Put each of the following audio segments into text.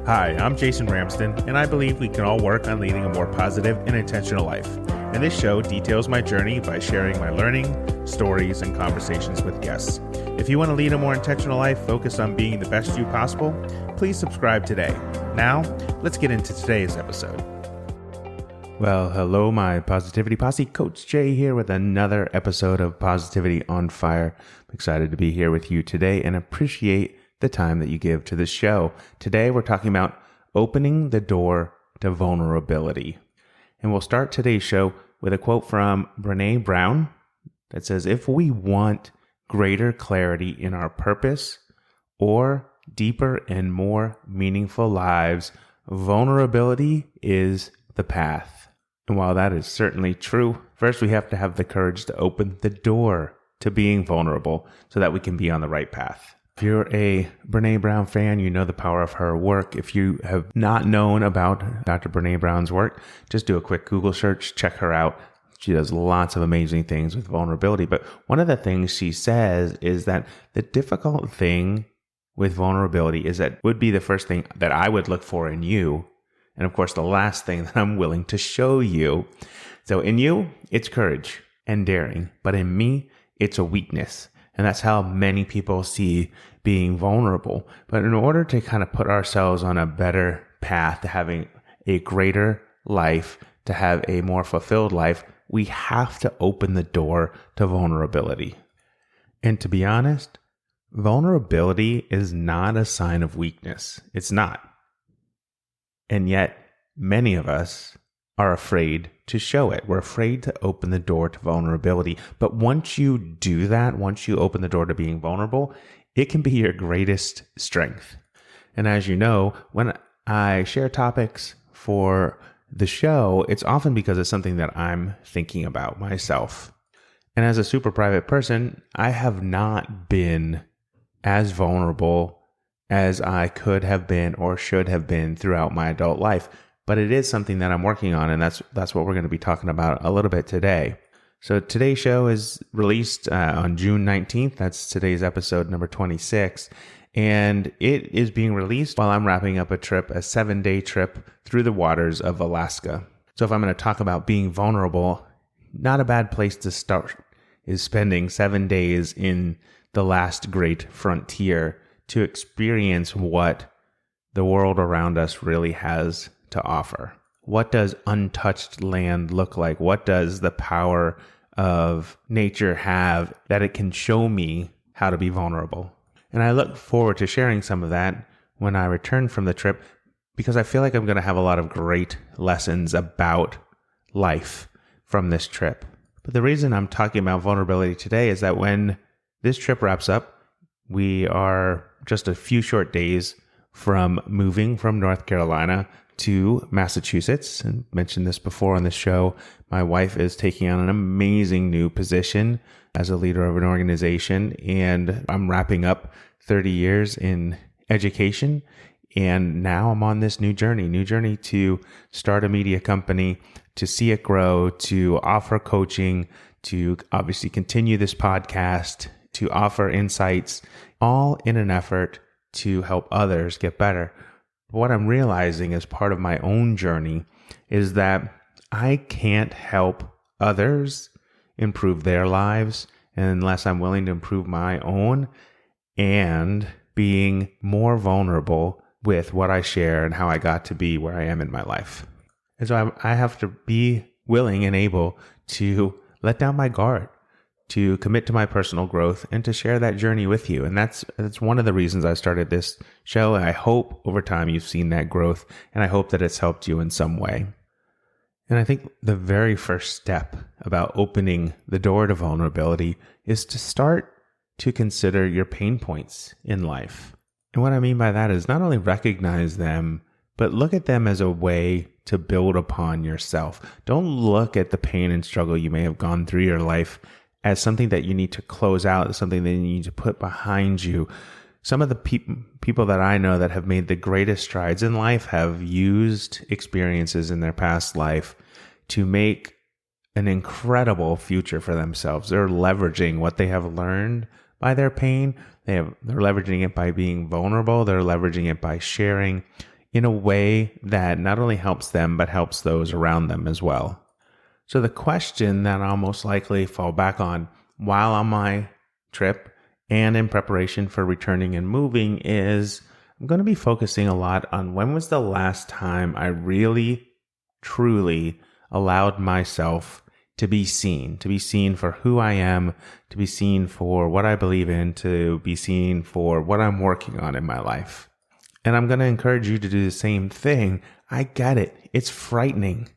Hi, I'm Jason Ramsden, and I believe we can all work on leading a more positive and intentional life. And this show details my journey by sharing my learning, stories, and conversations with guests. If you want to lead a more intentional life focused on being the best you possible, please subscribe today. Now, let's get into today's episode. Well, hello, my Positivity Posse. Coach Jay here with another episode of Positivity on Fire. I'm excited to be here with you today and appreciate the time that you give to this show. Today, we're talking about opening the door to vulnerability. And we'll start today's show with a quote from Brené Brown that says, "If we want greater clarity in our purpose or deeper and more meaningful lives, vulnerability is the path." And while that is certainly true, first we have to have the courage to open the door to being vulnerable so that we can be on the right path. If you're a Brené Brown fan, you know the power of her work. If you have not known about Dr. Brené Brown's work, just do a quick Google search, check her out. She does lots of amazing things with vulnerability. But one of the things she says is that the difficult thing with vulnerability is that would be the first thing that I would look for in you. And of course, the last thing that I'm willing to show you. So in you, it's courage and daring. But in me, it's a weakness. And that's how many people see being vulnerable. But in order to kind of put ourselves on a better path to having a greater life, to have a more fulfilled life, we have to open the door to vulnerability. And to be honest, vulnerability is not a sign of weakness. It's not. And yet, many of us are afraid to show it. We're afraid to open the door to vulnerability. But once you do that, once you open the door to being vulnerable, it can be your greatest strength. And as you know, when I share topics for the show, it's often because it's something that I'm thinking about myself. And as a super private person, I have not been as vulnerable as I could have been or should have been throughout my adult life. But it is something that I'm working on, and that's what we're going to be talking about a little bit today. So today's show is released on June 19th. That's today's episode number 26. And it is being released while I'm wrapping up a 7-day trip through the waters of Alaska. So if I'm going to talk about being vulnerable, not a bad place to start is spending 7 days in the last great frontier to experience what the world around us really has to offer. What does untouched land look like? What does the power of nature have that it can show me how to be vulnerable? And I look forward to sharing some of that when I return from the trip, because I feel like I'm going to have a lot of great lessons about life from this trip. But the reason I'm talking about vulnerability today is that when this trip wraps up, we are just a few short days from moving from North Carolina to Massachusetts. And mentioned this before on the show. My wife is taking on an amazing new position as a leader of an organization. And I'm wrapping up 30 years in education. And now I'm on this new journey to start a media company, to see it grow, to offer coaching, to obviously continue this podcast, to offer insights, all in an effort to help others get better. What I'm realizing as part of my own journey is that I can't help others improve their lives unless I'm willing to improve my own and being more vulnerable with what I share and how I got to be where I am in my life. And so I have to be willing and able to let down my guard, to commit to my personal growth, and to share that journey with you. And that's one of the reasons I started this show. And I hope over time you've seen that growth, and I hope that it's helped you in some way. And I think the very first step about opening the door to vulnerability is to start to consider your pain points in life. And what I mean by that is not only recognize them, but look at them as a way to build upon yourself. Don't look at the pain and struggle you may have gone through your life as something that you need to close out, as something that you need to put behind you. Some of the people that I know that have made the greatest strides in life have used experiences in their past life to make an incredible future for themselves. They're leveraging what they have learned by their pain. They're leveraging it by being vulnerable. They're leveraging it by sharing. in a way that not only helps them, but helps those around them as well. So the question that I'll most likely fall back on while on my trip and in preparation for returning and moving is I'm going to be focusing a lot on when was the last time I really, truly allowed myself to be seen for who I am, to be seen for what I believe in, to be seen for what I'm working on in my life. And I'm going to encourage you to do the same thing. I get it. It's frightening.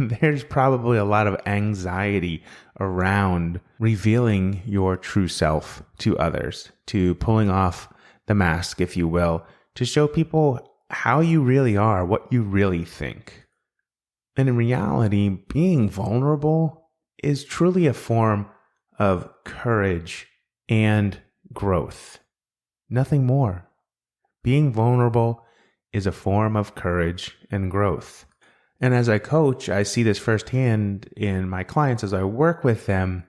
There's probably a lot of anxiety around revealing your true self to others, to pulling off the mask, if you will, to show people how you really are, what you really think. And in reality, being vulnerable is truly a form of courage and growth. Nothing more. Being vulnerable is a form of courage and growth. And as I coach, I see this firsthand in my clients as I work with them.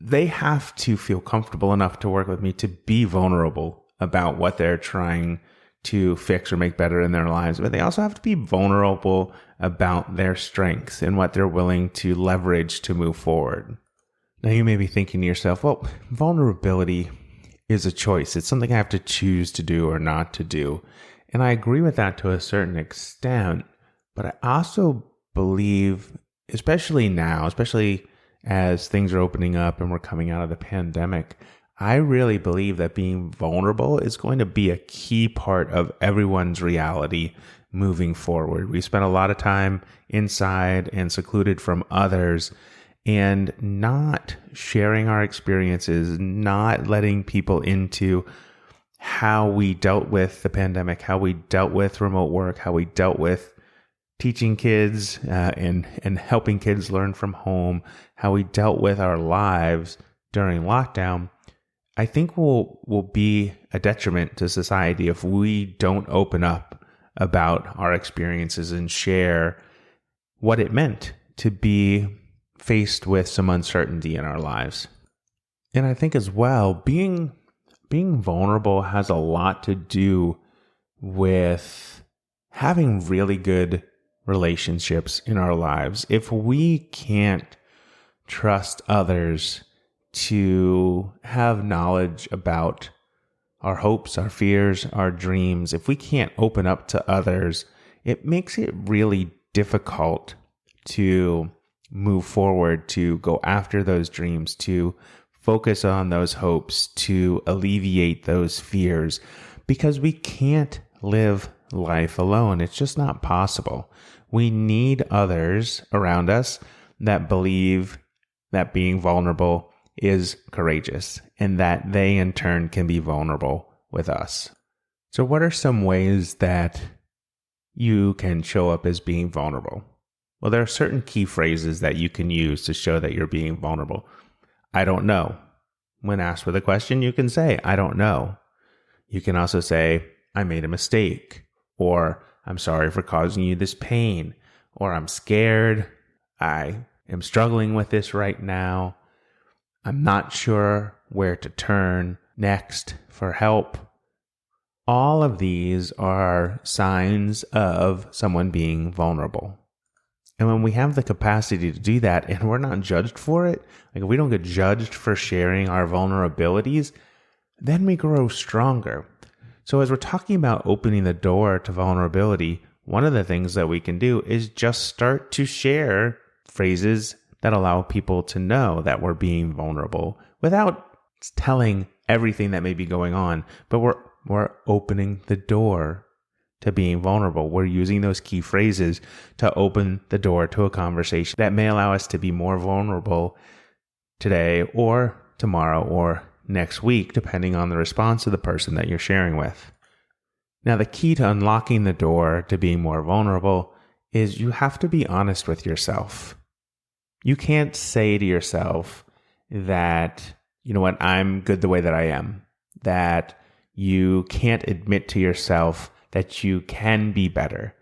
They have to feel comfortable enough to work with me to be vulnerable about what they're trying to fix or make better in their lives. But they also have to be vulnerable about their strengths and what they're willing to leverage to move forward. Now you may be thinking to yourself, well, vulnerability is a choice. It's something I have to choose to do or not to do. And I agree with that to a certain extent. But I also believe, especially now, especially as things are opening up and we're coming out of the pandemic, I really believe that being vulnerable is going to be a key part of everyone's reality moving forward. We spent a lot of time inside and secluded from others and not sharing our experiences, not letting people into how we dealt with the pandemic, how we dealt with remote work, how we dealt with teaching kids and helping kids learn from home, how we dealt with our lives during lockdown. I think will be a detriment to society if we don't open up about our experiences and share what it meant to be faced with some uncertainty in our lives. And I think as well, being vulnerable has a lot to do with having really good relationships in our lives. If we can't trust others to have knowledge about our hopes, our fears, our dreams, if we can't open up to others, it makes it really difficult to move forward, to go after those dreams, to focus on those hopes, to alleviate those fears, because we can't live life alone. It's just not possible. We need others around us that believe that being vulnerable is courageous and that they in turn can be vulnerable with us. So what are some ways that you can show up as being vulnerable? Well, there are certain key phrases that you can use to show that you're being vulnerable. I don't know. When asked with a question, you can say, I don't know. You can also say, I made a mistake, or I'm sorry for causing you this pain, or I'm scared, I am struggling with this right now, I'm not sure where to turn next for help. All of these are signs of someone being vulnerable. And when we have the capacity to do that and we're not judged for it, like if we don't get judged for sharing our vulnerabilities, then we grow stronger. So as we're talking about opening the door to vulnerability, one of the things that we can do is just start to share phrases that allow people to know that we're being vulnerable without telling everything that may be going on, but we're opening the door to being vulnerable. We're using those key phrases to open the door to a conversation that may allow us to be more vulnerable today or tomorrow or next week, depending on the response of the person that you're sharing with. Now, the key to unlocking the door to being more vulnerable is you have to be honest with yourself. You can't say to yourself that, you know what, I'm good the way that I am, that you can't admit to yourself that you can be better,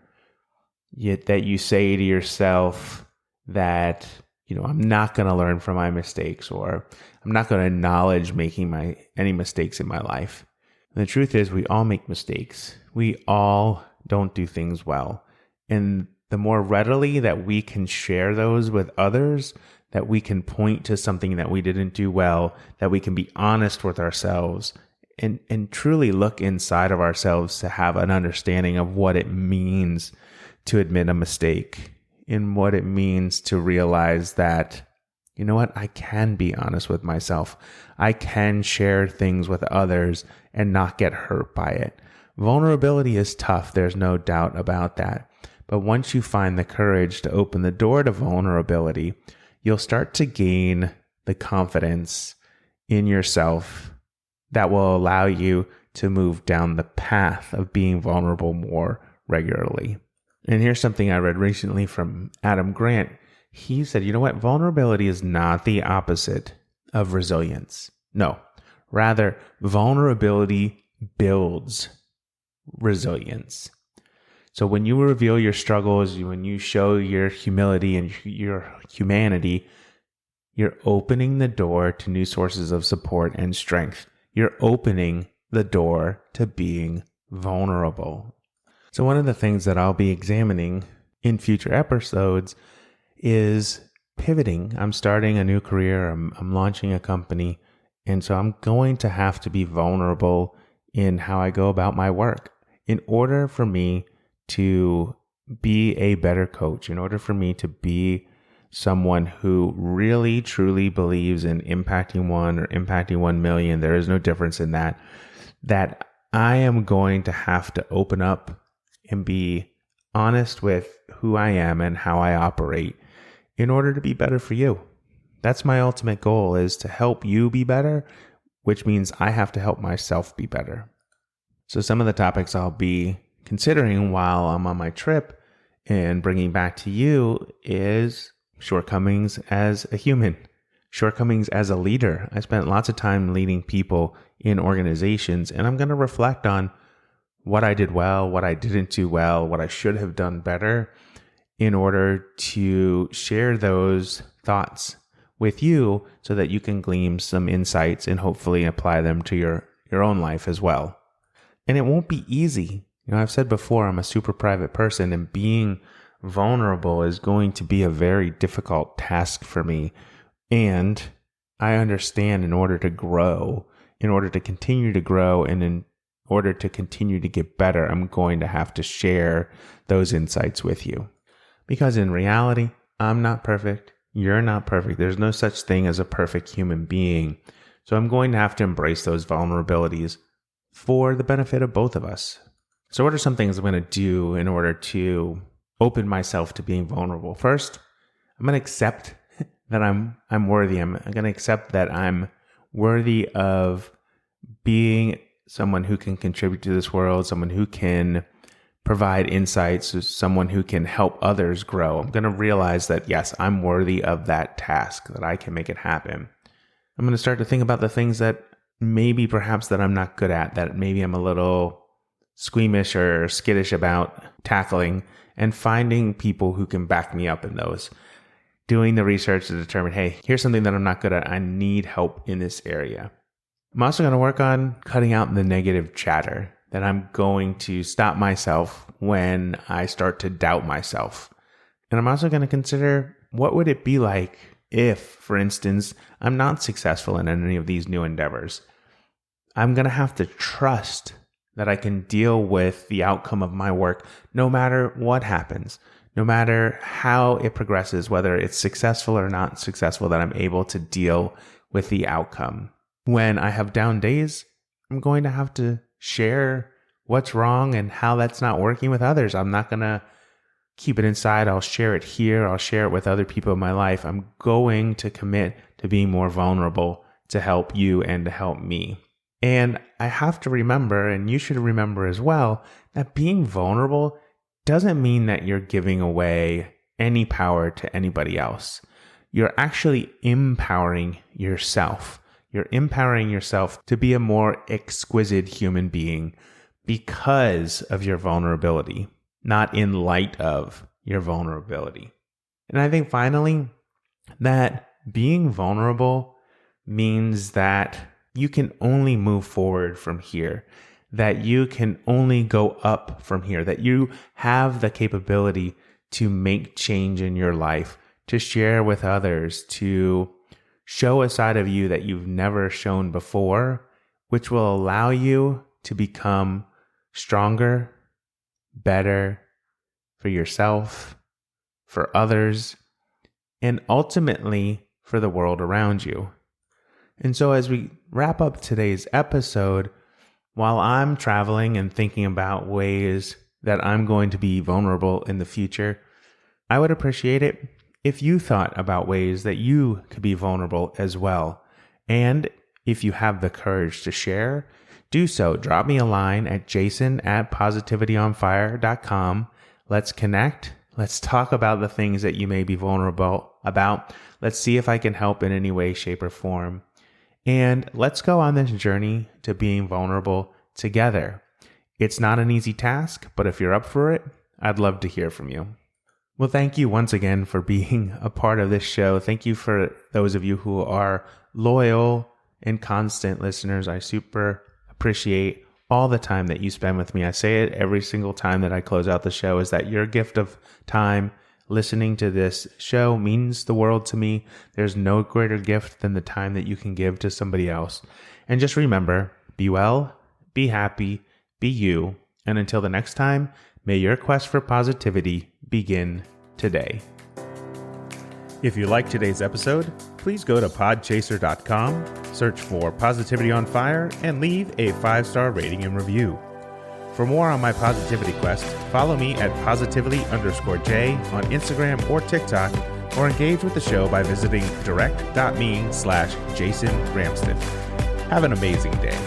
yet that you say to yourself that, I'm not going to learn from my mistakes, or I'm not going to acknowledge making any mistakes in my life. And the truth is, we all make mistakes. We all don't do things well. And the more readily that we can share those with others, that we can point to something that we didn't do well, that we can be honest with ourselves and truly look inside of ourselves to have an understanding of what it means to admit a mistake and what it means to realize that, you know what, I can be honest with myself. I can share things with others and not get hurt by it. Vulnerability is tough. There's no doubt about that. But once you find the courage to open the door to vulnerability, you'll start to gain the confidence in yourself that will allow you to move down the path of being vulnerable more regularly. And here's something I read recently from Adam Grant. He said, you know what? Vulnerability is not the opposite of resilience. No, rather, vulnerability builds resilience. So when you reveal your struggles, when you show your humility and your humanity, you're opening the door to new sources of support and strength. You're opening the door to being vulnerable. So one of the things that I'll be examining in future episodes is pivoting. I'm starting a new career. I'm launching a company. And so I'm going to have to be vulnerable in how I go about my work. In order for me to be a better coach, in order for me to be someone who really truly believes in impacting 1 or impacting 1 million, there is no difference in that I am going to have to open up and be honest with who I am and how I operate in order to be better for you. That's my ultimate goal, is to help you be better, which means I have to help myself be better. So some of the topics I'll be considering while I'm on my trip and bringing back to you is shortcomings as a human, shortcomings as a leader. I spent lots of time leading people in organizations, and I'm going to reflect on what I did well, what I didn't do well, what I should have done better in order to share those thoughts with you so that you can glean some insights and hopefully apply them to your own life as well. And it won't be easy. You know, I've said before, I'm a super private person, and being vulnerable is going to be a very difficult task for me. And I understand in order to grow, in order to continue to grow, and in order to continue to get better, I'm going to have to share those insights with you. Because in reality, I'm not perfect. You're not perfect. There's no such thing as a perfect human being. So I'm going to have to embrace those vulnerabilities for the benefit of both of us. So what are some things I'm going to do in order to open myself to being vulnerable? First, I'm going to accept that I'm worthy. I'm going to accept that I'm worthy of being someone who can contribute to this world, someone who can provide insights, someone who can help others grow. I'm going to realize that, yes, I'm worthy of that task, that I can make it happen. I'm going to start to think about the things that maybe perhaps that I'm not good at, that maybe I'm a little squeamish or skittish about tackling, and finding people who can back me up in those. Doing the research to determine, hey, here's something that I'm not good at. I need help in this area. I'm also going to work on cutting out the negative chatter, that I'm going to stop myself when I start to doubt myself. And I'm also going to consider, what would it be like if, for instance, I'm not successful in any of these new endeavors? I'm going to have to trust that I can deal with the outcome of my work no matter what happens, no matter how it progresses, whether it's successful or not successful, that I'm able to deal with the outcome. When I have down days, I'm going to have to share what's wrong and how that's not working with others. I'm not going to keep it inside. I'll share it here. I'll share it with other people in my life. I'm going to commit to being more vulnerable to help you and to help me. And I have to remember, and you should remember as well, that being vulnerable doesn't mean that you're giving away any power to anybody else. You're actually empowering yourself. You're empowering yourself to be a more exquisite human being because of your vulnerability, not in light of your vulnerability. And I think finally that being vulnerable means that you can only move forward from here, that you can only go up from here, that you have the capability to make change in your life, to share with others, to show a side of you that you've never shown before, which will allow you to become stronger, better for yourself, for others, and ultimately for the world around you. And so as we wrap up today's episode, while I'm traveling and thinking about ways that I'm going to be vulnerable in the future, I would appreciate it if you thought about ways that you could be vulnerable as well. And if you have the courage to share, do so. Drop me a line at jason@positivityonfire.com. Let's connect. Let's talk about the things that you may be vulnerable about. Let's see if I can help in any way, shape, or form. And let's go on this journey to being vulnerable together. It's not an easy task, but if you're up for it, I'd love to hear from you. Well, thank you once again for being a part of this show. Thank you for those of you who are loyal and constant listeners. I super appreciate all the time that you spend with me. I say it every single time that I close out the show, is that your gift of time listening to this show means the world to me. There's no greater gift than the time that you can give to somebody else. And just remember, be well, be happy, be you. And until the next time, may your quest for positivity begin today. If you liked today's episode, please go to podchaser.com, search for Positivity on Fire, and leave a 5-star rating and review. For more on my positivity quest, follow me at positively_J on Instagram or TikTok, or engage with the show by visiting direct.me/Jason Ramsden. Have an amazing day.